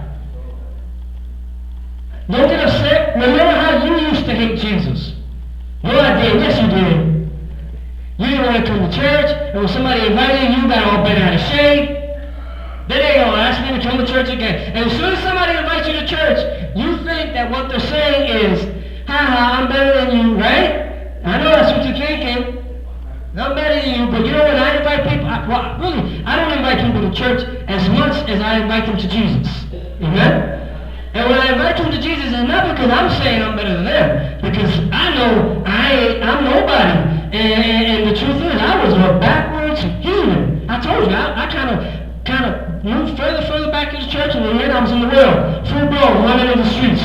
Don't get upset. Remember how you used to hate Jesus. No, I did. Yes, you did. You didn't want to come to church, and when somebody invited you, you got all bent out of shape. Then they go, ask me to come to church again. And as soon as somebody invites you to church, you think that what they're saying is, I'm better than you, right? I know that's what you're thinking. I'm better than you, but you know what? I invite people, I don't invite people to church as much as I invite them to Jesus. Amen? And when I invite them to Jesus, it's not because I'm saying I'm better than them, because I know I'm nobody. And the truth is, I was a backwards human. I told you, I kind of moved further back in the church, and then I was in the world, full blown, running in the streets.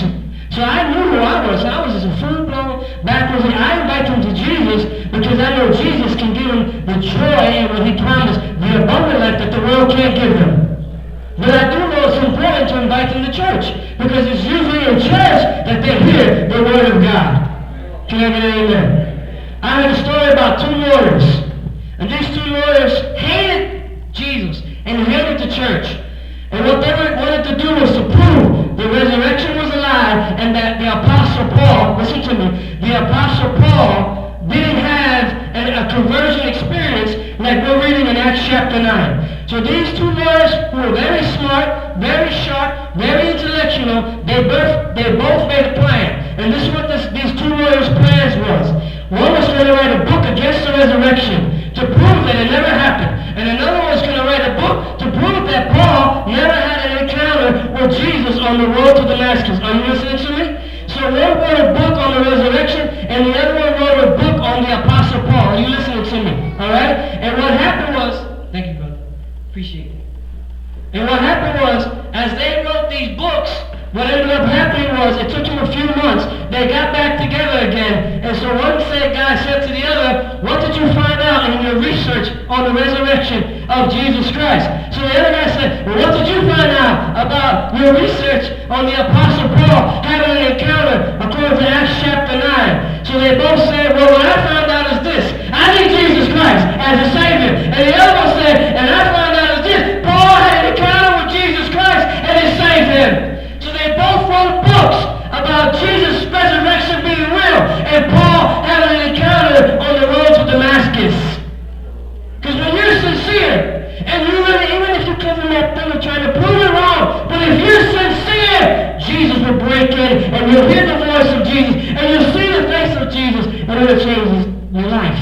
So I knew who I was. I was just a full-blown backwards. I invite him to Jesus because I know Jesus can give him the joy and what he promised, the abundant life that the world can't give him. But I do know it's important to invite them to church because it's usually in church that they hear the word of God. Can I get an amen? I heard a story about two lawyers. And these two lawyers hated Jesus and hated the church. And what they wanted to do was to prove the resurrection was alive and that the Apostle Paul, listen to me, the Apostle Paul didn't have a conversion experience like we're reading in Acts chapter 9. So these two lawyers who were very smart, very sharp, very intellectual, they both made a plan. And this is what these two lawyers' plans was. One was going to write a book against the resurrection to prove that it never happened. And another one was going to write a book to prove that Paul never had an encounter with Jesus on the road to Damascus. Are you listening to me? So one wrote a book on the resurrection, and the other one wrote a book on the Apostle Paul. Are you listening to me? All right? And what happened was, thank you, brother. Appreciate it. And what happened was, as they wrote these books, what ended up happening was, it took them a few months, they got back together again. And so one guy said to the other, what did you find out in your research on the resurrection of Jesus Christ? So the other guy said, well, what did you find out about your research on the Apostle Paul having an encounter according to Acts chapter 9? So they both said, well, what I found out is this. I need Jesus Christ as a Savior. And the other one said, and I found out is this. Paul had an encounter with Jesus Christ and it saved him. So they both wrote books about Jesus' resurrection being real, and Paul had an encounter on the road to Damascus. Because when you're sincere, and you really, even if you come from that thing of trying to prove it wrong, but if you're sincere, Jesus will break in, and you'll hear the voice of Jesus, and you'll see the face of Jesus, and it'll change your life.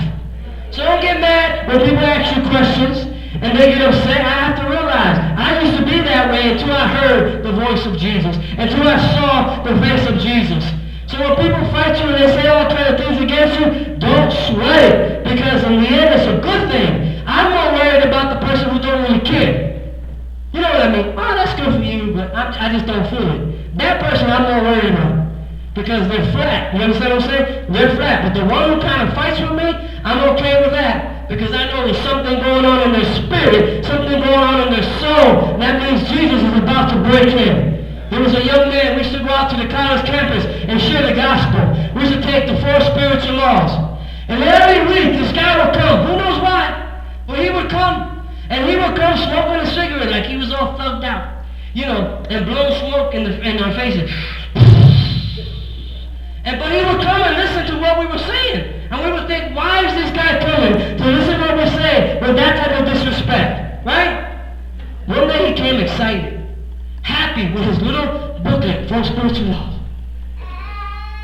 So don't get mad when people ask you questions, and they get upset. I have to realize, I used to be that way until I heard the voice of Jesus, until I saw the face of Jesus. So when people fight you and they say all kind of things against you, don't sweat it, because in the end it's a good thing. I'm more worried about the person who don't really care. You know what I mean? Oh, that's good for you, but I just don't feel it. That person I'm more worried about, because they're flat. You understand what I'm saying? They're flat. But the one who kind of fights with me, I'm okay with that. Because I know there's something going on in their spirit, something going on in their soul. That means Jesus is about to break in. There was a young man, we used to go out to the college campus and share the gospel. We used to take the 4 spiritual laws. And every week this guy would come. Who knows why? But he would come. And he would come smoking a cigarette like he was all thugged out. You know, and blow smoke in our faces. But he would come and listen to what we were saying. And we would think, why is this guy coming to listen to what we're saying with that type of disrespect? Right? One day he came excited, happy with his little booklet, 4 spiritual laws.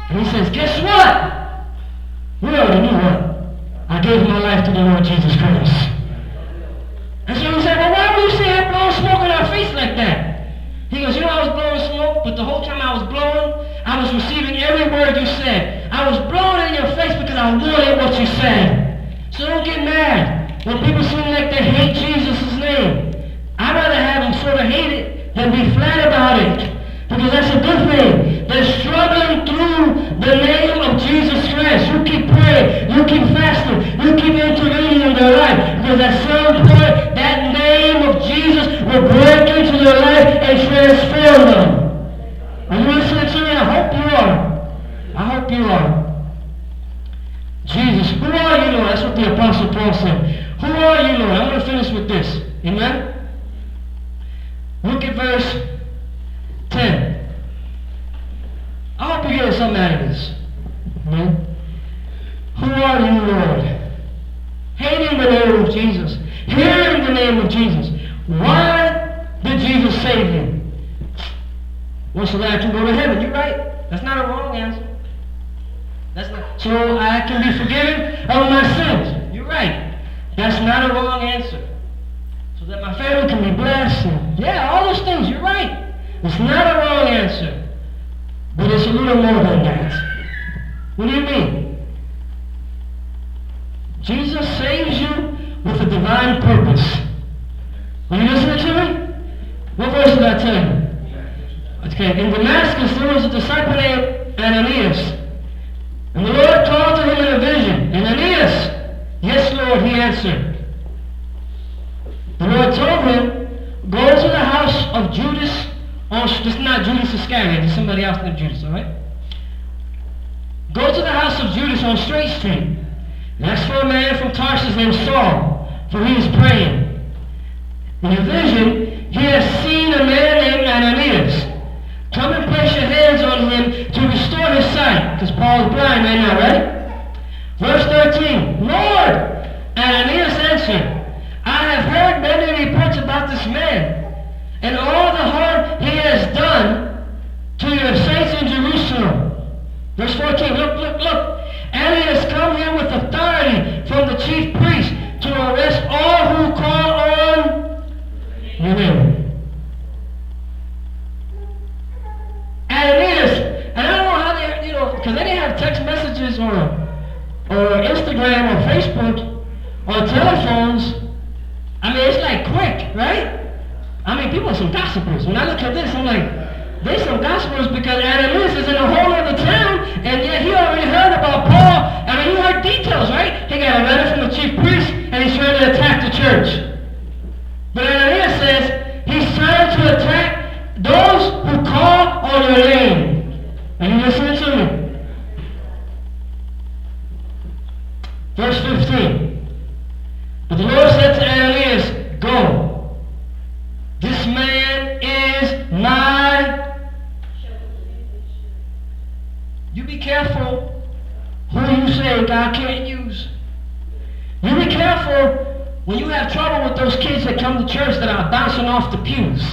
And he says, guess what? We already knew what. I gave my life to the Lord Jesus Christ. And so he said, well, why would you say I blowing smoke in our face like that? He goes, you know, I was blowing smoke, but the whole time I was blowing, I was receiving every word you said. I was blowing in your face because I wanted what you said. So don't get mad when people seem like they hate Jesus' name. I'd rather have them sort of hate it than be flat about it. Because that's a good thing. They're struggling through the name of Jesus Christ. You keep praying. You keep fasting. You keep intervening in their life. Because at some point, that name of Jesus will break into their life and transform them. Are you listening to me? I hope you are. I hope you are. Jesus, who are you, Lord? That's what the Apostle Paul said. Who are you, Lord? I'm going to finish with this. Amen? Look at verse 10. I hope you're getting something out of this. Amen? Who are you, Lord? Hating the name of Jesus. Hearing the name of Jesus. Why did Jesus save him? Well, so that I can go to heaven. You're right. That's not a wrong answer. That's not. So I can be forgiven of my sins. You're right. That's not a wrong answer. So that my family can be blessed. And, yeah, all those things. You're right. It's not a wrong answer. But it's a little more than that. What do you mean? Jesus saves you with a divine purpose. Are you listening to me? What verse did I tell you? Okay, in Damascus there was a disciple named Ananias. And the Lord called to him in a vision. Ananias, yes, Lord, he answered. The Lord told him, go to the house of Judas. This is not Judas Iscariot, it's somebody else named Judas, all right? Go to the house of Judas on Straight Street. And ask for a man from Tarsus named Saul, for he is praying. In a vision, he has seen a man named Ananias. Come and place your hands on him to restore his sight, because Paul is blind right now, right? Verse 13, Lord, Ananias answered, I have heard many reports about this man, and all the harm he has done to your saints in Jerusalem. Verse 14, look. Ananias come here with authority from the chief priest to arrest all who call on your name. Ananias, and I don't know how they, because they didn't have text messages or Instagram or Facebook or telephones. I mean, it's like quick, right? I mean, people are some gossipers. When I look at this, I'm like, there's some gospels because Ananias is in a whole other town, and yet he already heard about Paul. I mean, he heard details, right? He got a letter from the chief priest, and he's trying to attack the church. But Ananias says he's trying to attack those who call on your name. Are you listening to me? Verse 15. But the Lord said to Ananias, go. This man is my... You be careful who you say God can't use. You be careful when you have trouble with those kids that come to church that are bouncing off the pews.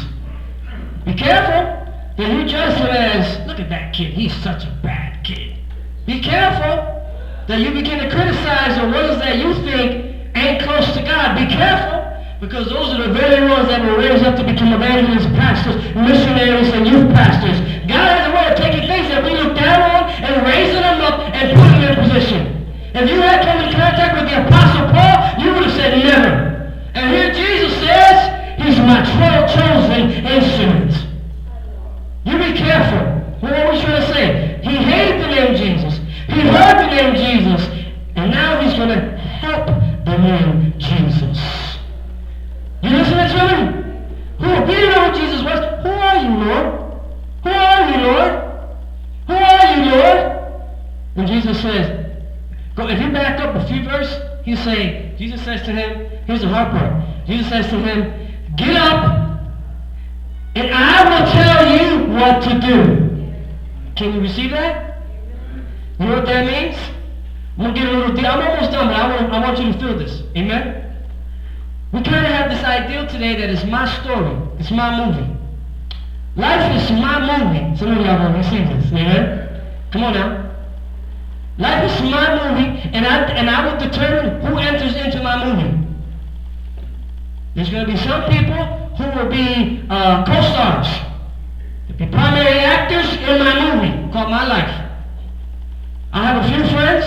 Be careful that you judge them as, look at that kid, he's such a bad kid. Be careful that you begin to criticize the ones that you think ain't close to God. Be careful, because those are the very ones that were raised up to become evangelists, pastors, missionaries, and youth pastors. God has a way of taking things that we look down on and raising them up and putting them in position. If you had come in contact with the Apostle Paul, you would have said never. And here Jesus says, he's my chosen instrument. You be careful. What are we trying to say? He hated the name Jesus. He heard the name Jesus. And now he's going to help the name Jesus. You listening to me? Who? We didn't know who Jesus was. Who are you, Lord? Who are you, Lord? Who are you, Lord? And Jesus says, go. If you back up a few verses, he'll say, Jesus says to him, here's the hard part. Jesus says to him, get up, and I will tell you what to do. Can you receive that? You know what that means? I'm going to get a little deep. I'm almost done, but I want you to feel this. Amen? We kind of have this ideal today that it's my story. It's my movie. Life is my movie. Some of y'all have received this. Amen? Come on now. Life is my movie, and I will determine who enters into my movie. There's going to be some people who will be co-stars. They'll be primary actors in my movie called My Life. I have a few friends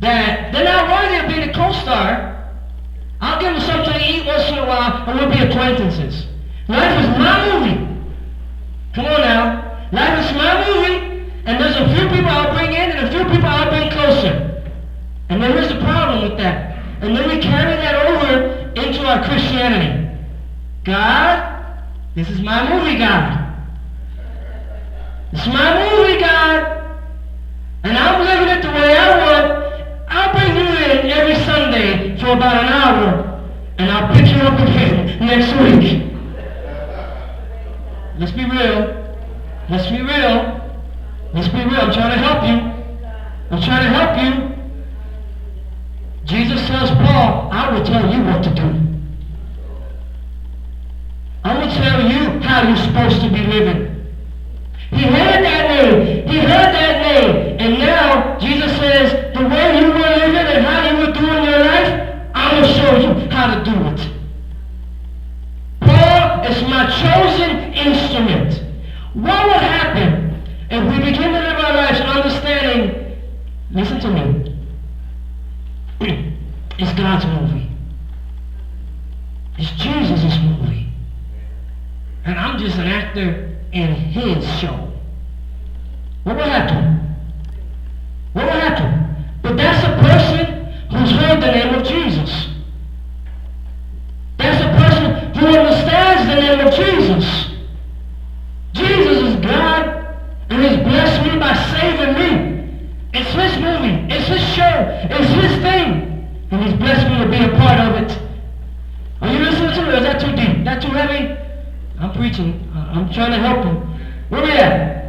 that they're not worthy of being a co-star. I'll give them something to eat once in a while, and we'll be acquaintances. Life is my movie. Come on now. Life is my movie, and there's a few people I'll bring in, and a few people I'll bring closer. And there is a problem with that. And then we carry that over into our Christianity. God, this is my movie, God. This is my movie, God. And I'm living it the way I want. I'll bring you in every Sunday for about an hour, and I'll pick you up again next week. Let's be real. Let's be real. Let's be real. I'm trying to help you. I'm trying to help you. Jesus tells Paul, I will tell you what to do. I will tell you how you're supposed to be living. He heard that name. He heard that name. And now Jesus says, the way you were living and how you were doing your life, I'm going to show you how to do it. Paul is my chosen instrument. What would happen if we begin to live our lives understanding, listen to me, it's God's movie. It's Jesus' movie. just an actor in his show. What will happen? What will happen? But that's a person who's heard the name of Jesus. That's a person who understands the name of Jesus. Jesus is God, and He's blessed me by saving me. It's His movie. It's His show. It's His thing. And He's blessed me to be a part of it. Are you listening to me? Or is that too deep? That too heavy? I'm preaching. I'm trying to help you. Where we at?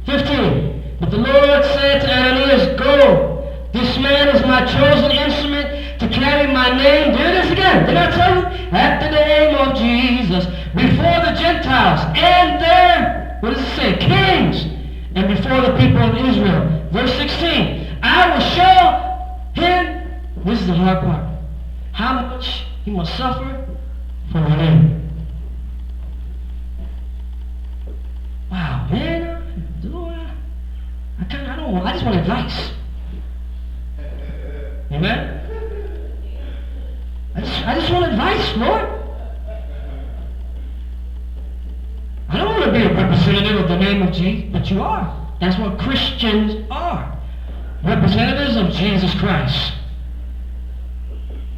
15. But the Lord said to Ananias, go. This man is my chosen instrument to carry my name. Do this again. Did I tell you? At the name of Jesus. Before the Gentiles and their, what does it say? Kings. And before the people of Israel. Verse 16. I will show him, this is the hard part, how much he must suffer for my name. Wow, man. I don't know. I just want advice. Amen? I just want advice, Lord. I don't want to be a representative of the name of Jesus, but you are. That's what Christians are. Representatives of Jesus Christ.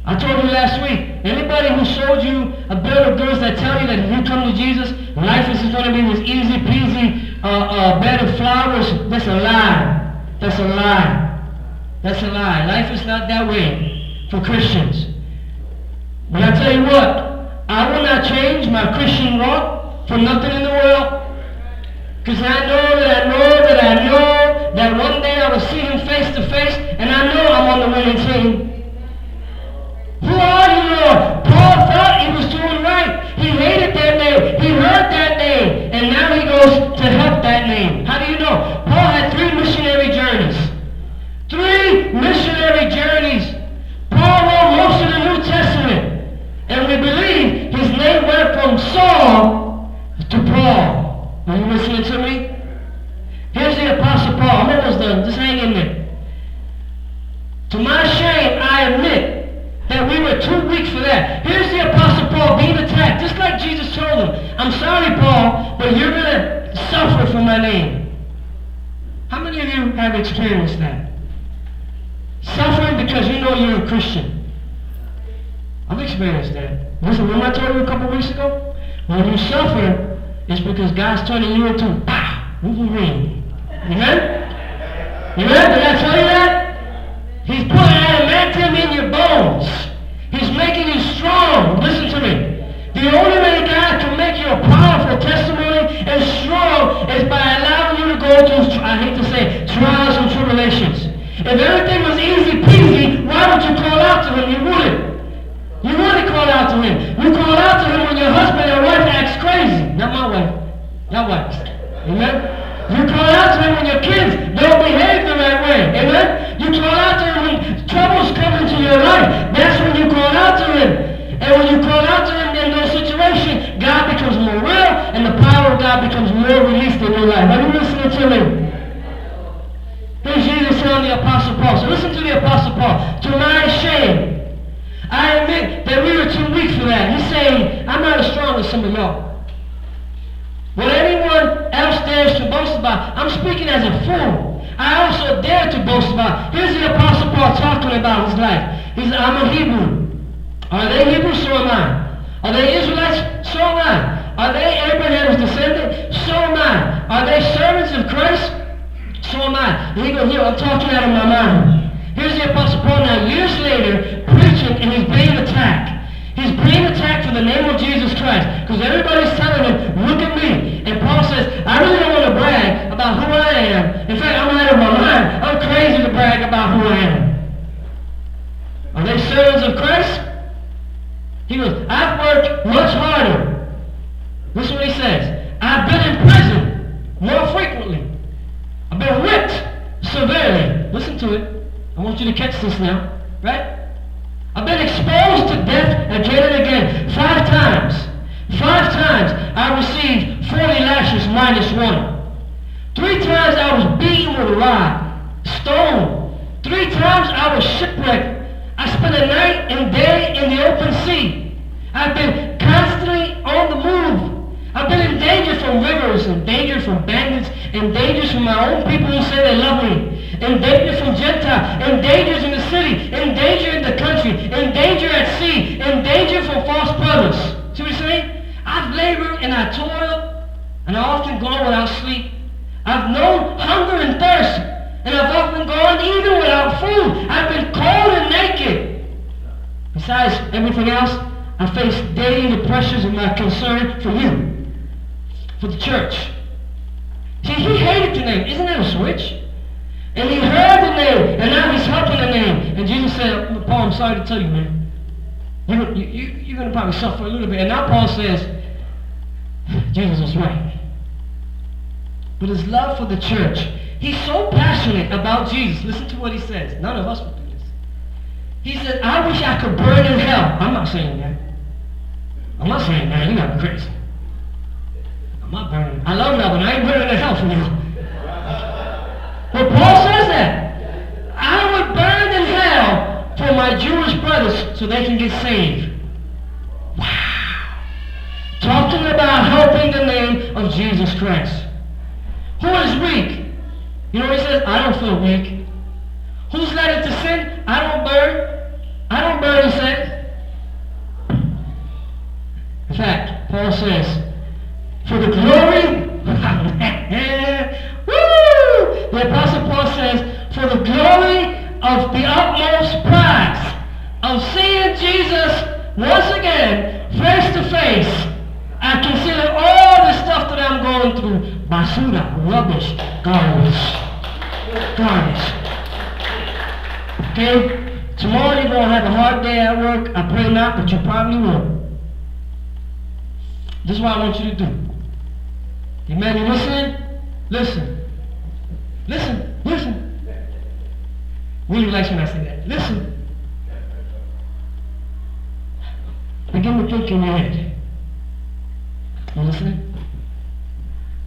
I told you last week, anybody who sold you a bill of goods that tell you that if you come to Jesus, life is going to be this easy peasy bed of flowers, that's a lie. That's a lie. That's a lie. Life is not that way for Christians. But I tell you what, I will not change my Christian walk for nothing in the world. Because I know that one day I will see Him face to face, and I know I'm on the winning team. Who are you, Lord? Paul thought he was doing right. He hated that name. He heard that name. And now he goes to help that name. How do you know? Paul had 3 missionary journeys. 3 missionary journeys. Paul wrote most of the New Testament. And we believe his name went from Saul to Paul. Are you listening to me? Here's the Apostle Paul. I'm almost done. Just hang in there. To my shame, I admit that we were too weak for that. Here's the Apostle Paul being attacked, just like Jesus told him. I'm sorry, Paul, but you're going to suffer for my name. How many of you have experienced that? Suffering because you know you're a Christian. I've experienced that. Listen, remember I told you a couple weeks ago? When you suffer, it's because God's turning you into Wolverine. Amen? Amen? Did I tell you that? He's putting adamantium in your bones. He's making you strong. Listen to me. The only way God can make you a powerful testimony and strong is by allowing you to go through, I hate to say, trials and tribulations. If everything was easy peasy, why would you call out to Him? You wouldn't. You wouldn't call out to Him. You call out to Him when your husband or wife acts crazy. Not my wife. Your wife. Amen? You call out to Him when your kids don't behave the right way. Amen? You call out to Him when troubles come into your life. That's when you call out to Him. And when you call out to Him in those situations, God becomes more real and the power of God becomes more released in your life. Are you listening to me? Here's Jesus telling the Apostle Paul. So listen to the Apostle Paul. To my shame, I admit that we were too weak for that. He's saying, I'm not as strong as some of y'all. What anyone else dares to boast about, I'm speaking as a fool. I also dare to boast about. Here's the Apostle Paul talking about his life. He said, I'm a Hebrew. Are they Hebrews? So am I. Are they Israelites? So am I. Are they Abraham's descendant? So am I. Are they servants of Christ? So am I. And he goes, I'm talking out of my mind. Here's the Apostle Paul now, years later, preaching, and he's being attacked. He's being attacked for the name of Jesus Christ. Because everybody's telling him, look at me. And Paul says, I really don't want to brag about who I am. In fact, I'm out of my mind. I'm crazy to brag about who I am. Are they servants of Christ? He goes, I've worked much harder. Listen what he says. I've been in prison more frequently. I've been whipped severely. Listen to it. I want you to catch this now. Right? I've been exposed to death again and again. 5 times. 5 times I received 40 lashes minus 1. 3 times I was beaten with a rod, stoned. 3 times I was shipwrecked. I spent a night and day in the open sea. I've been constantly on the move. I've been in danger from rivers, in danger from bandits, in danger from my own people who say they love me, in danger from Gentiles, in dangers in the city, in danger in the country, in danger at sea, in danger from false brothers. See what he's saying? I've labored and I toiled, and I often gone without sleep. I've known hunger and thirst, and I've often gone even without food. I've been cold and naked. Besides everything else, I face daily the pressures of my concern for you, for the church. See, he hated the name. Isn't that a switch? And he heard the name, and now he's helping the name. And Jesus said, Paul, I'm sorry to tell you, man. You're going to probably suffer a little bit. And now Paul says, Jesus was right. But his love for the church, he's so passionate about Jesus. Listen to what he says. None of us would do this. He said, I wish I could burn in hell. I'm not saying that. I'm not saying that. You're not crazy. I'm not burning. I love that, but I ain't burning in hell for you. But Paul says that. I would burn in hell for my Jewish brothers so they can get saved. Wow. Talking about helping the name of Jesus Christ. Who is weak? You know what he says? I don't feel weak. Who's led into sin? I don't burn. I don't burn, he says. In fact, Paul says, for the glory, woo! The Apostle Paul says, for the glory of the utmost prize of seeing Jesus once again, face to face, I consider all the stuff that I'm going through basura, rubbish, garbage. Okay? Tomorrow you're going to have a hard day at work. I pray not, but you probably will. This is what I want you to do. Amen. You listening? Listen. Listen. Listen. Really likes when I say that. Listen. Begin to think in your head. You listening?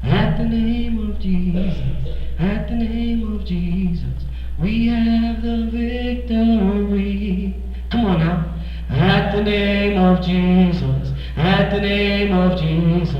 At the name of Jesus, at the name of Jesus, we have the victory. Come on now. At the name of Jesus, at the name of Jesus,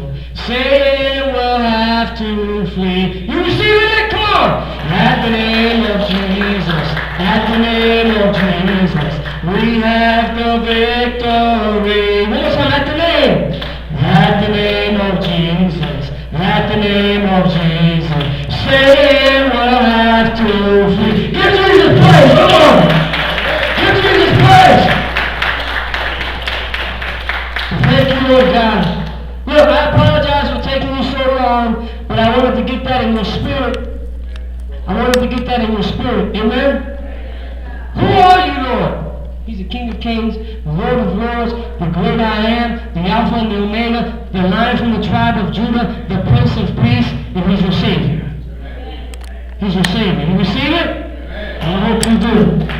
Satan will have to flee. You receiving it? Come on. At the name of Jesus, at the name of Jesus, we have the victory. One more time, at the name. At the name of Jesus, at the name of Jesus, Satan will have to flee. Give Jesus praise, come on! Give Jesus praise! Thank you, Lord God. Look, I apologize for taking you so long, but I wanted to get that in your spirit. I wanted to get that in your spirit. Amen? Who are you, Lord? He's the King of Kings, the Lord of Lords, the great I am, the Alpha and the Omega, the Lion from the tribe of Judah, the Prince of Peace, and He's your Savior. He's your Savior. You receive it? I hope you do.